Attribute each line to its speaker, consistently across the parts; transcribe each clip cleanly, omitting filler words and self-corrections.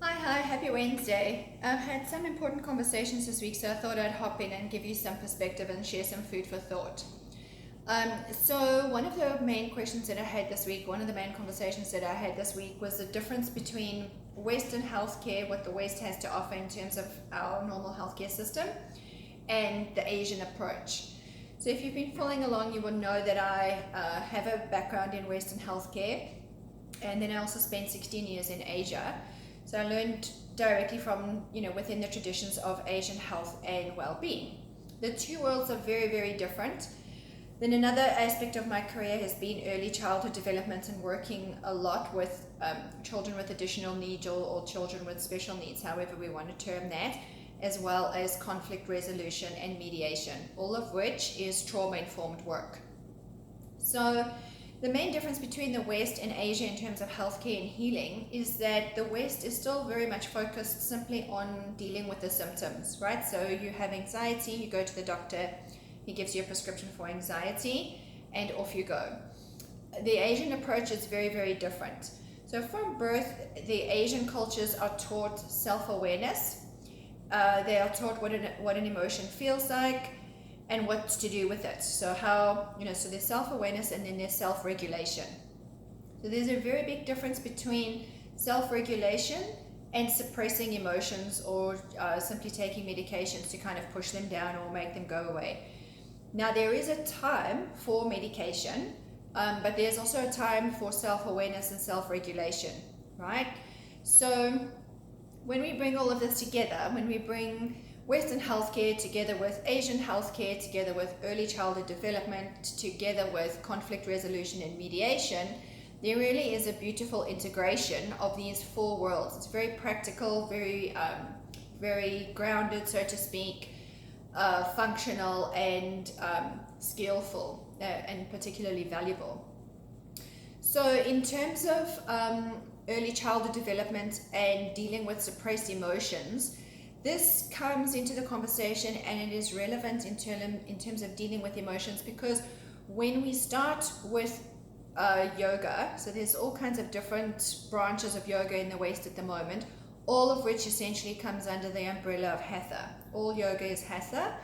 Speaker 1: Hi, happy Wednesday. I've had some important conversations this week, so I thought I'd hop in and give you some perspective and share some food for thought. So one of the main questions that I had this week, one of the main conversations that I had this week was the difference between Western healthcare, what the West has to offer in terms of our normal healthcare system, and the Asian approach. So if you've been following along, you will know that I have a background in Western healthcare, and then I also spent 16 years in Asia. So I learned directly from, within the traditions of Asian health and well-being. The two worlds are very, very different. Then another aspect of my career has been early childhood development and working a lot with children with additional needs or children with special needs, however we want to term that, as well as conflict resolution and mediation, all of which is trauma-informed work. So the main difference between the West and Asia in terms of healthcare and healing is that the West is still very much focused simply on dealing with the symptoms, right? So you have anxiety, you go to the doctor, he gives you a prescription for anxiety, and off you go. The Asian approach is very, very different. So from birth, the Asian cultures are taught self-awareness. They are taught what an emotion feels like, and what to do with it. So so there's self-awareness and then there's self-regulation. So there's a very big difference between self-regulation and suppressing emotions or simply taking medications to kind of push them down or make them go away. Now there is a time for medication, but there's also a time for self-awareness and self-regulation, right? So when we bring all of this together, when we bring Western healthcare together with Asian healthcare, together with early childhood development, together with conflict resolution and mediation, there really is a beautiful integration of these four worlds. It's very practical, very grounded, so to speak, functional and skillful, and particularly valuable. So in terms of early childhood development and dealing with suppressed emotions, this comes into the conversation and it is relevant in terms of dealing with emotions, because when we start with yoga, so there's all kinds of different branches of yoga in the West at the moment, all of which essentially comes under the umbrella of hatha. All yoga is hatha.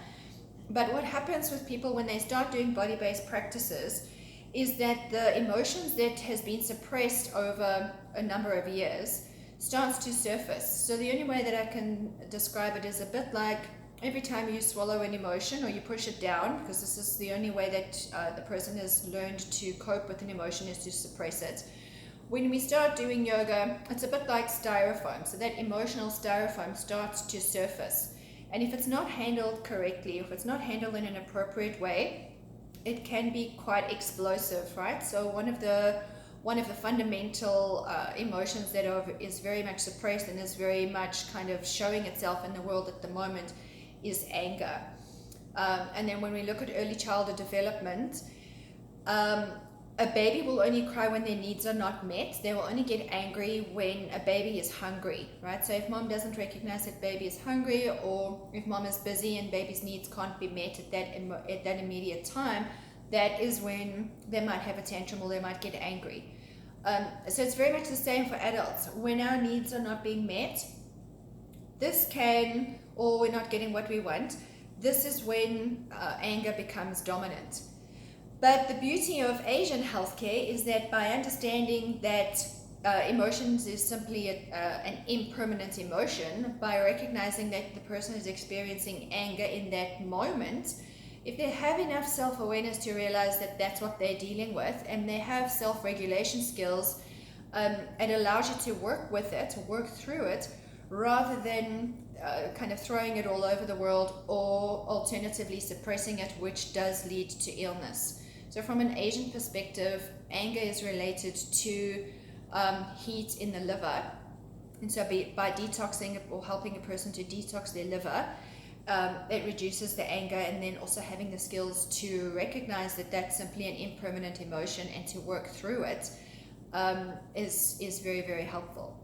Speaker 1: But what happens with people when they start doing body-based practices is that the emotions that has been suppressed over a number of years starts to surface. So the only way that I can describe it is a bit like every time you swallow an emotion or you push it down, because this is the only way that the person has learned to cope with an emotion, is to suppress it. When we start doing yoga, it's a bit like styrofoam. So that emotional styrofoam starts to surface. And if it's not handled correctly, if it's not handled in an appropriate way, it can be quite explosive, right? So one of the fundamental emotions that is very much suppressed and is very much kind of showing itself in the world at the moment is anger. And then when we look at early childhood development, a baby will only cry when their needs are not met. They will only get angry when a baby is hungry, right? So if mom doesn't recognize that baby is hungry, or if mom is busy and baby's needs can't be met at that immediate time, that is when they might have a tantrum or they might get angry. So it's very much the same for adults. When our needs are not being met, or we're not getting what we want, this is when anger becomes dominant. But the beauty of Asian healthcare is that by understanding that emotions is simply an impermanent emotion, by recognizing that the person is experiencing anger in that moment, if they have enough self-awareness to realize that that's what they're dealing with, and they have self-regulation skills, it allows you to work with it, to work through it, rather than kind of throwing it all over the world, or alternatively suppressing it, which does lead to illness. So from an Asian perspective, anger is related to heat in the liver. And so by detoxing or helping a person to detox their liver, it reduces the anger, and then also having the skills to recognize that that's simply an impermanent emotion and to work through it is very, very helpful.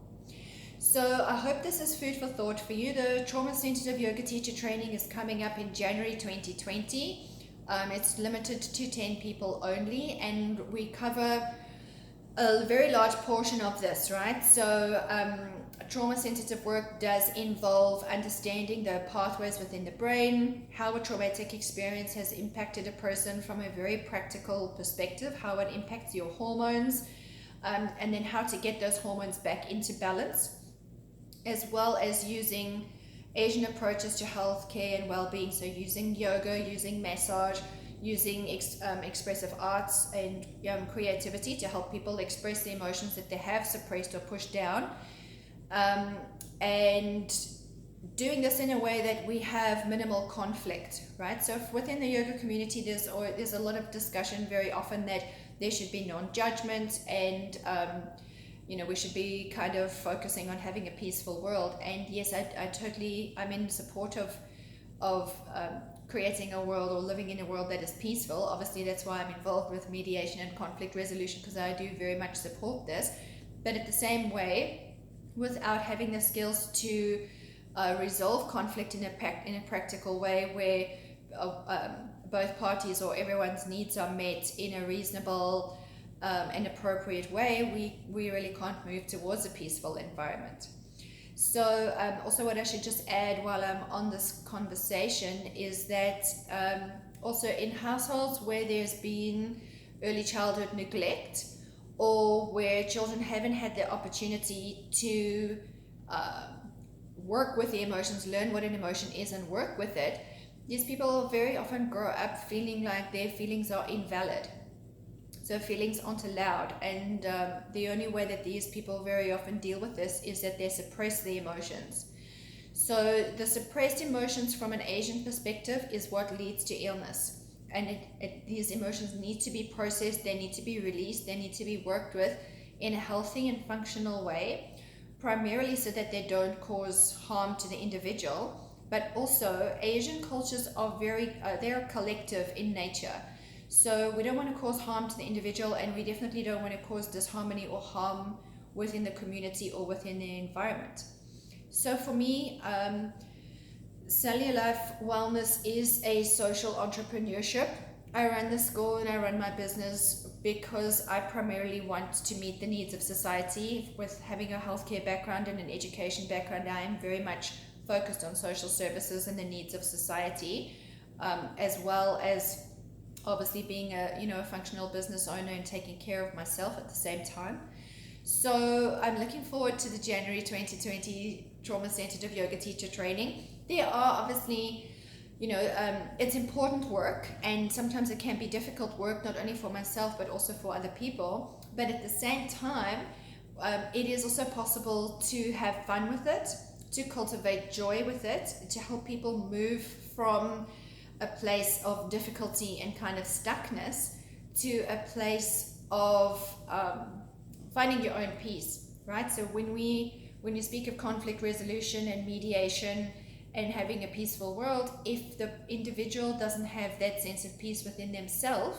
Speaker 1: So I hope this is food for thought for you. The Trauma Sensitive Yoga Teacher Training is coming up in January 2020. It's limited to 10 people only, and we cover a very large portion of this, right? So trauma-sensitive work does involve understanding the pathways within the brain, how a traumatic experience has impacted a person from a very practical perspective, how it impacts your hormones, and then how to get those hormones back into balance, as well as using Asian approaches to healthcare and well-being, so using yoga, using massage, using expressive arts and creativity to help people express the emotions that they have suppressed or pushed down, and doing this in a way that we have minimal conflict, right? So within the yoga community, there's a lot of discussion very often that there should be non-judgment, and we should be kind of focusing on having a peaceful world. And yes, I'm in support of creating a world or living in a world that is peaceful. Obviously, that's why I'm involved with mediation and conflict resolution, because I do very much support this. But at the same way, without having the skills to resolve conflict in a practical way where both parties or everyone's needs are met in a reasonable and appropriate way, we really can't move towards a peaceful environment. So also what I should just add while I'm on this conversation is that also in households where there's been early childhood neglect, or where children haven't had the opportunity to work with the emotions, learn what an emotion is and work with it, these people very often grow up feeling like their feelings are invalid. So feelings aren't allowed, and the only way that these people very often deal with this is that they suppress the emotions. So the suppressed emotions from an Asian perspective is what leads to illness, and these emotions need to be processed, they need to be released, they need to be worked with in a healthy and functional way, primarily so that they don't cause harm to the individual. But also Asian cultures are they're collective in nature. So we don't want to cause harm to the individual, and we definitely don't want to cause disharmony or harm within the community or within the environment. So for me, Cellular Life Wellness is a social entrepreneurship. I run the school and I run my business because I primarily want to meet the needs of society. With having a healthcare background and an education background, I am very much focused on social services and the needs of society, as well as obviously being a functional business owner and taking care of myself at the same time. So I'm looking forward to the January 2020 Trauma Sensitive Yoga Teacher Training. There are obviously, it's important work, and sometimes it can be difficult work, not only for myself but also for other people. But at the same time, it is also possible to have fun with it, to cultivate joy with it, to help people move from a place of difficulty and kind of stuckness to a place of finding your own peace, right? So when you speak of conflict resolution and mediation and having a peaceful world, if the individual doesn't have that sense of peace within themselves,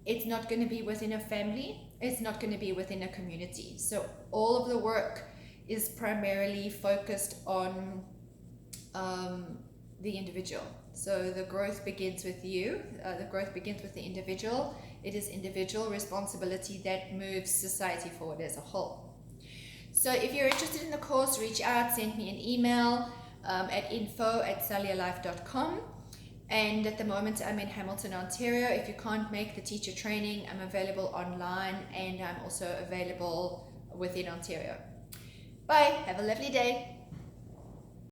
Speaker 1: it's not going to be within a family, it's not going to be within a community. So all of the work is primarily focused on the individual. So the growth begins with you, the growth begins with the individual. It is individual responsibility that moves society forward as a whole. So if you're interested in the course, reach out, send me an email at info@cellularlife.com. And at the moment I'm in Hamilton, Ontario. If you can't make the teacher training, I'm available online, and I'm also available within Ontario. Bye, have a lovely day.